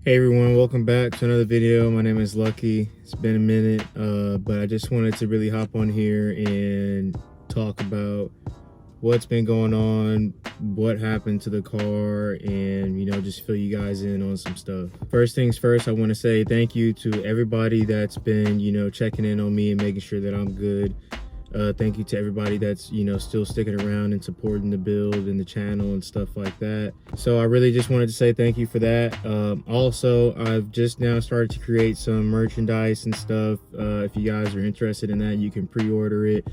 Hey everyone, welcome back to another video. My name is Lucky. It's been a minute, but I just wanted to really hop on here and talk about what's been going on, what happened to the car, and just fill you guys in on some stuff. First things first, I want to say thank you to everybody that's been checking in on me and making sure that I'm good. Thank you to everybody that's still sticking around and supporting the build and the channel and stuff like that. So I really just wanted to say thank you for that. Also, I've just now started to create some merchandise and stuff. If you guys are interested in that, you can pre-order it.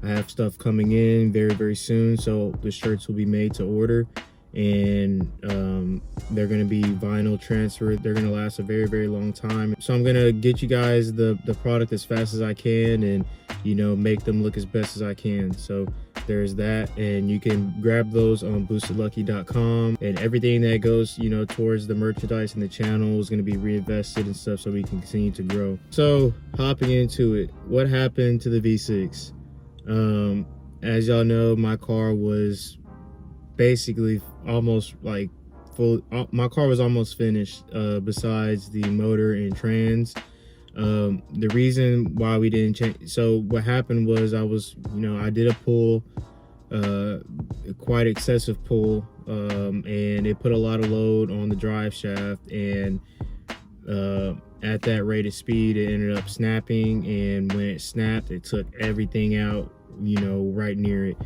I have stuff coming in very soon, so the shirts will be made to order, and they're going to be vinyl transferred. They're going to last a very long time, so I'm going to get you guys the product as fast as I can and make them look as best as I can. So there's that, and you can grab those on boostedlucky.com, and everything that goes towards the merchandise and the channel is going to be reinvested and stuff so we can continue to grow. So hopping into it, what happened to the V6? As y'all know, my car was basically almost like full. My car was almost finished, besides the motor and trans. The reason why we didn't change, so what happened was I did a pull, quite excessive pull, and it put a lot of load on the drive shaft, and at that rate of speed it ended up snapping, and when it snapped it took everything out right near it.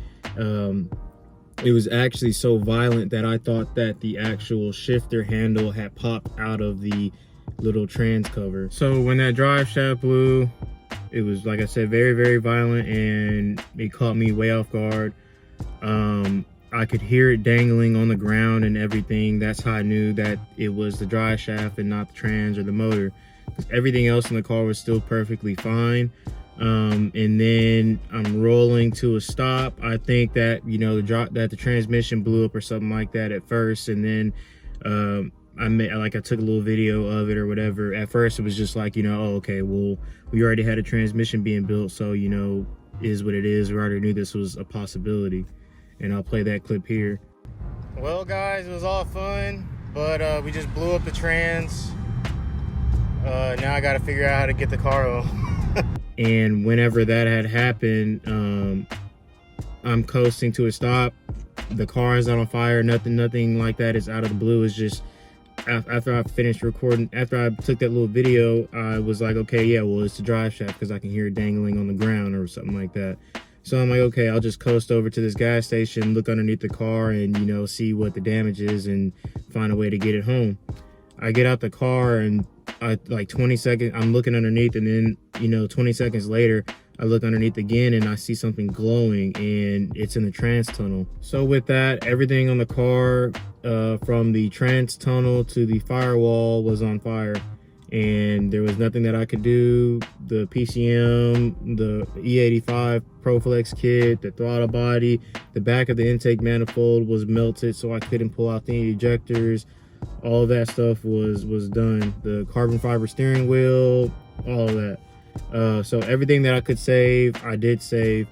It was actually so violent that I thought that the actual shifter handle had popped out of the little trans cover. So when that drive shaft blew, it was, like I said, very violent, and it caught me way off guard. I could hear it dangling on the ground and everything. That's how I knew that it was the drive shaft and not the trans or the motor, because everything else in the car was still perfectly fine. And then I'm rolling to a stop. I think that that the transmission blew up or something like that at first, and then I took a little video of it or whatever. At first it was just like, oh, okay, well, we already had a transmission being built, so is what it is. We already knew this was a possibility, and I'll play that clip here. Well guys, it was all fun, but we just blew up the trans. Now I gotta figure out how to get the car on. And whenever that had happened, I'm coasting to a stop. The car is not on fire, nothing like that is out of the blue. It's just after I finished recording, after I took that little video, I was like, okay, yeah, well, it's the drive shaft, because I can hear it dangling on the ground or something like that. So I'm like, okay, I'll just coast over to this gas station, look underneath the car, and see what the damage is and find a way to get it home. I get out the car, and like 20 seconds, I'm looking underneath, and then 20 seconds later I look underneath again and I see something glowing, and it's in the trans tunnel. So with that, everything on the car, from the trans tunnel to the firewall, was on fire, and there was nothing that I could do. The PCM, the E85 ProFlex kit, the throttle body, the back of the intake manifold was melted, so I couldn't pull out the ejectors. All of that stuff was done. The carbon fiber steering wheel, all of that. So everything that I could save, I did save.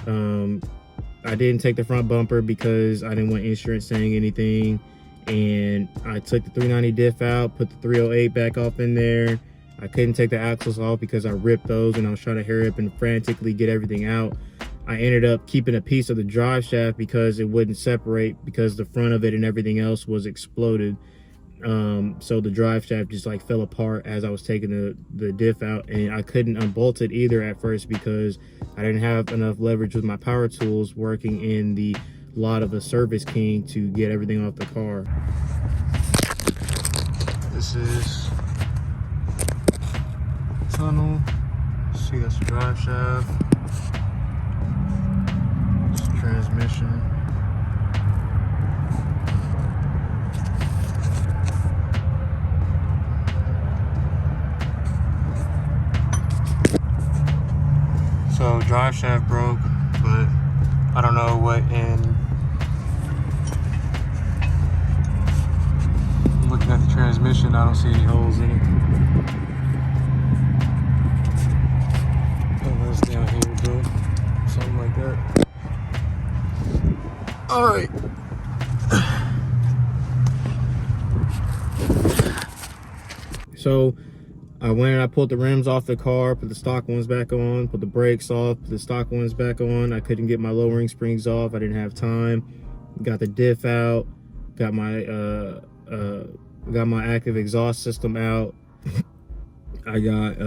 I didn't take the front bumper because I didn't want insurance saying anything, and I took the 390 diff out, put the 308 back up in there. I couldn't take the axles off because I ripped those, and I was trying to hurry up and frantically get everything out. I ended up keeping a piece of the drive shaft because it wouldn't separate, because the front of it and everything else was exploded. So the drive shaft just like fell apart as I was taking the diff out, and I couldn't unbolt it either at first because I didn't have enough leverage with my power tools working in the lot of a Service King to get everything off the car. This is tunnel. See, that's the drive shaft. It's the transmission. So drive shaft broke, but I don't know what in. Looking at the transmission, I don't see any holes in it. Unless down here, bro. Something like that. All right. So I went and I pulled the rims off the car, put the stock ones back on, put the brakes off, put the stock ones back on. I couldn't get my lowering springs off. I didn't have time. Got the diff out. Got my active exhaust system out. I got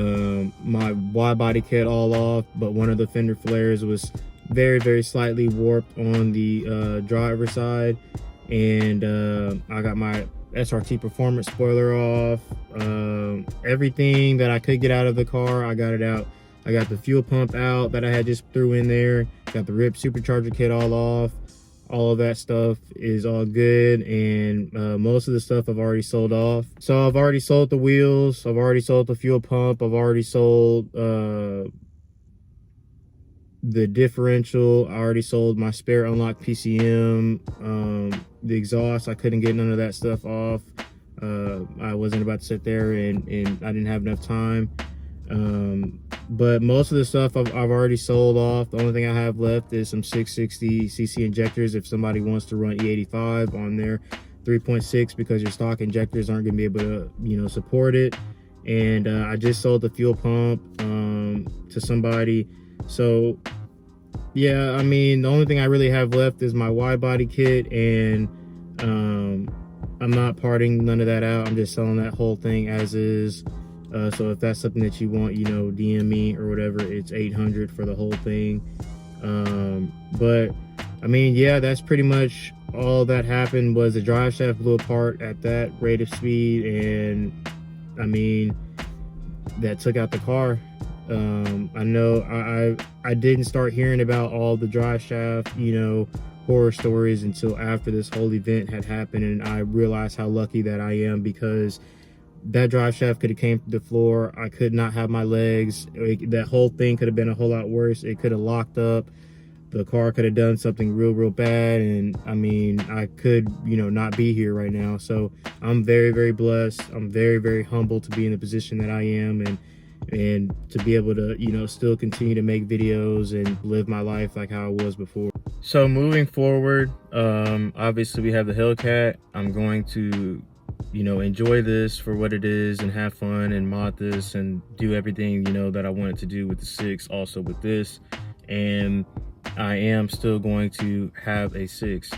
my Widebody kit all off, but one of the fender flares was very, very slightly warped on the driver side. And I got my SRT performance spoiler off. Everything that I could get out of the car, I got it out. I got the fuel pump out that I had just threw in there. Got the Ripp Supercharger kit all off. All of that stuff is all good, and most of the stuff I've already sold off. So I've already sold the wheels, I've already sold the fuel pump, I've already sold the differential, I already sold my spare unlocked PCM, the exhaust. I couldn't get none of that stuff off. I wasn't about to sit there and I didn't have enough time. But most of the stuff I've already sold off. The only thing I have left is some 660cc injectors if somebody wants to run E85 on their 3.6, because your stock injectors aren't going to be able to, you know, support it. And I just sold the fuel pump to somebody. So yeah, I mean, the only thing I really have left is my Widebody kit, and I'm not parting none of that out. I'm just selling that whole thing as is. So if that's something that you want, you know, DM me or whatever. It's $800 for the whole thing. But I mean, yeah, that's pretty much all that happened. Was the drive shaft blew apart at that rate of speed, and I mean, that took out the car. I know I didn't start hearing about all the drive shaft, you know, horror stories until after this whole event had happened, and I realized how lucky that I am, because that drive shaft could have came through the floor. I could not have my legs. That whole thing could have been a whole lot worse. It could have locked up. The car could have done something real bad. And I mean, I could, you know, not be here right now. So I'm very, very blessed. I'm very, very humbled to be in the position that I am, and to be able to, you know, still continue to make videos and live my life like how I was before. So moving forward, obviously we have the Hellcat. I'm going to, you know, enjoy this for what it is and have fun and mod this and do everything, you know, that I wanted to do with the 6, also with this. And I am still going to have a 6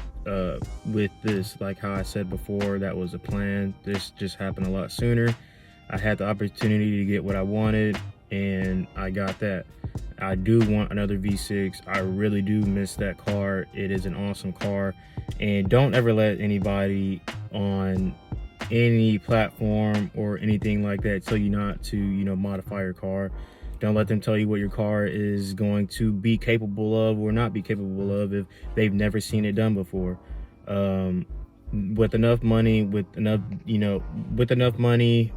with this. Like how I said before, that was a plan. This just happened a lot sooner. I had the opportunity to get what I wanted, and I got that. I do want another V6. I really do miss that car. It is an awesome car. And don't ever let anybody on any platform or anything like that tell you not to, you know, modify your car. Don't let them tell you what your car is going to be capable of or not be capable of if they've never seen it done before. With enough money, with enough money,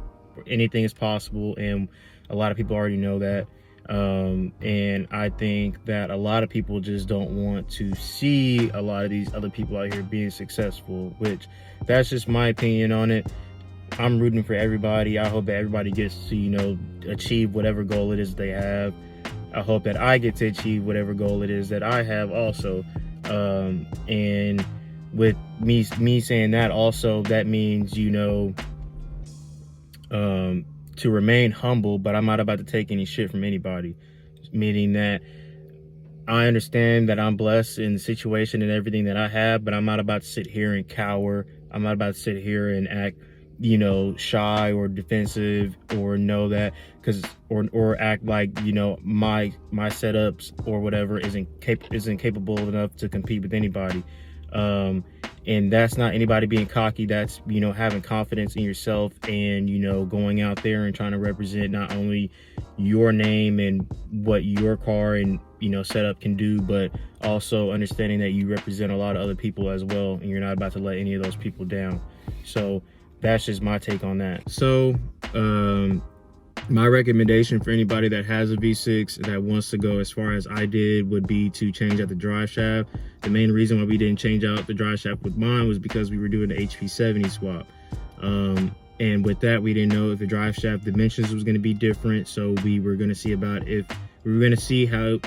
anything is possible, and a lot of people already know that. And I think that a lot of people just don't want to see a lot of these other people out here being successful, which that's just my opinion on it. I'm rooting for everybody. I hope that everybody gets to, you know, achieve whatever goal it is they have. I hope that I get to achieve whatever goal it is that I have also. And with me saying that also, that means, you know, to remain humble, but I'm not about to take any shit from anybody. Meaning that I understand that I'm blessed in the situation and everything that I have, but I'm not about to sit here and cower. I'm not about to sit here and act, you know, shy or defensive, or know that or act like, you know, my setups or whatever isn't capable enough to compete with anybody. And that's not anybody being cocky. That's, you know, having confidence in yourself and, you know, going out there and trying to represent not only your name and what your car and, you know, setup can do, but also understanding that you represent a lot of other people as well, and you're not about to let any of those people down. So that's just my take on that. So my recommendation for anybody that has a V6 that wants to go as far as I did would be to change out the drive shaft. The main reason why we didn't change out the drive shaft with mine was because we were doing the HP70 swap. And with that, we didn't know if the drive shaft dimensions was going to be different. So we were going to see about if we were going to see how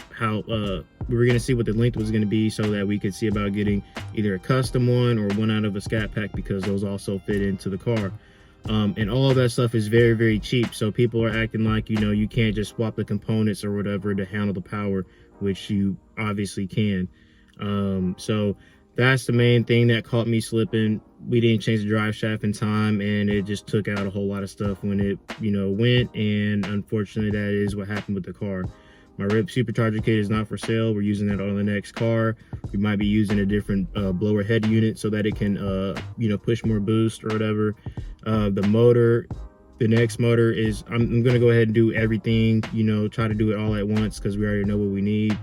we were going to see what the length was going to be, so that we could see about getting either a custom one or one out of a scat pack, because those also fit into the car. And all of that stuff is very, very cheap. So people are acting like, you know, you can't just swap the components or whatever to handle the power, which you obviously can. So that's the main thing that caught me slipping. We didn't change the drive shaft in time, and it just took out a whole lot of stuff when it, you know, went. And unfortunately, that is what happened with the car. My Ripp Supercharger kit is not for sale. We're using that on the next car. We might be using a different blower head unit so that it can, you know, push more boost or whatever. The motor, the next motor is, I'm going to go ahead and do everything, you know, try to do it all at once because we already know what we need.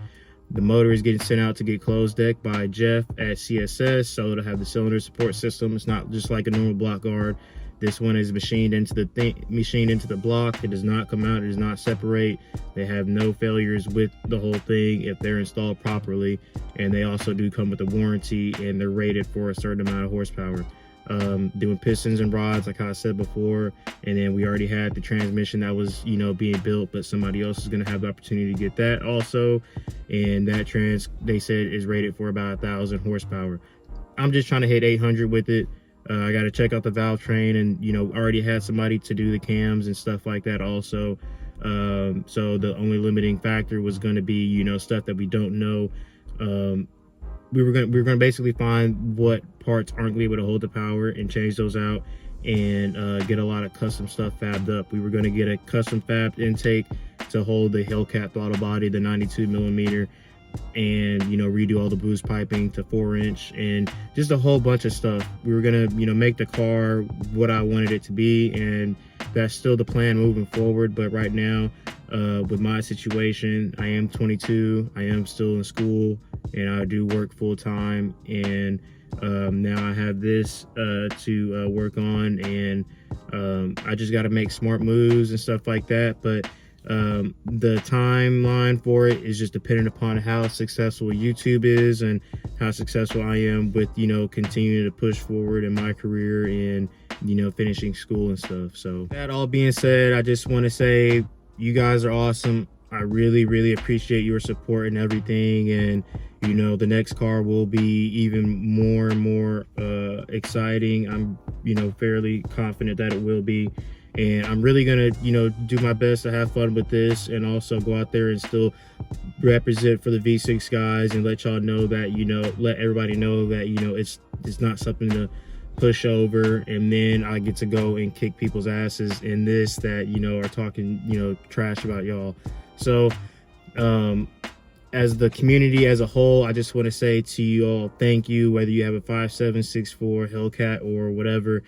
The motor is getting sent out to get closed deck by Jeff at CSS, so it'll have the cylinder support system. It's not just like a normal block guard. This one is machined into the block. It does not come out. It does not separate. They have no failures with the whole thing if they're installed properly. And they also do come with a warranty, and they're rated for a certain amount of horsepower. Doing pistons and rods, like I said before. And then we already had the transmission that was, you know, being built, but somebody else is going to have the opportunity to get that also. And that they said is rated for about 1,000 horsepower. I'm just trying to hit 800 with it. I got to check out the valve train, and, you know, already had somebody to do the cams and stuff like that also. So the only limiting factor was going to be, you know, stuff that we don't know. We were going to basically find what parts aren't going to be able to hold the power and change those out, and get a lot of custom stuff fabbed up. We were going to get a custom fabbed intake to hold the Hellcat throttle body, the 92 millimeter, and, you know, redo all the boost piping to 4-inch and just a whole bunch of stuff. We were gonna, you know, make the car what I wanted it to be, and that's still the plan moving forward. But right now, with my situation, I am 22, I am still in school, and I do work full-time, and now I have this to work on, and I just got to make smart moves and stuff like that. But the timeline for it is just dependent upon how successful YouTube is and how successful I am with, you know, continuing to push forward in my career and, you know, finishing school and stuff. So that all being said, I just want to say you guys are awesome. I really, really appreciate your support and everything. And, you know, the next car will be even more and more exciting. I'm, you know, fairly confident that it will be. And I'm really gonna, you know, do my best to have fun with this, and also go out there and still represent for the V6 guys, and let y'all know that, you know, let everybody know that, you know, it's not something to push over, and then I get to go and kick people's asses in this that, you know, are talking, you know, trash about y'all. So as the community as a whole, I just want to say to you all, thank you, whether you have a 5764 Hellcat or whatever.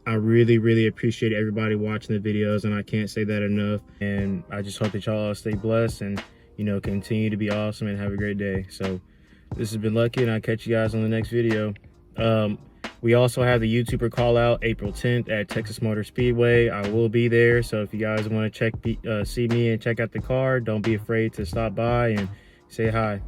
I really, really appreciate everybody watching the videos, and I can't say that enough. And I just hope that y'all stay blessed and, you know, continue to be awesome and have a great day. So this has been Lucky, and I'll catch you guys on the next video. We also have the YouTuber call out April 10th at Texas Motor Speedway. I will be there, so if you guys want to see me and check out the car, don't be afraid to stop by and say hi.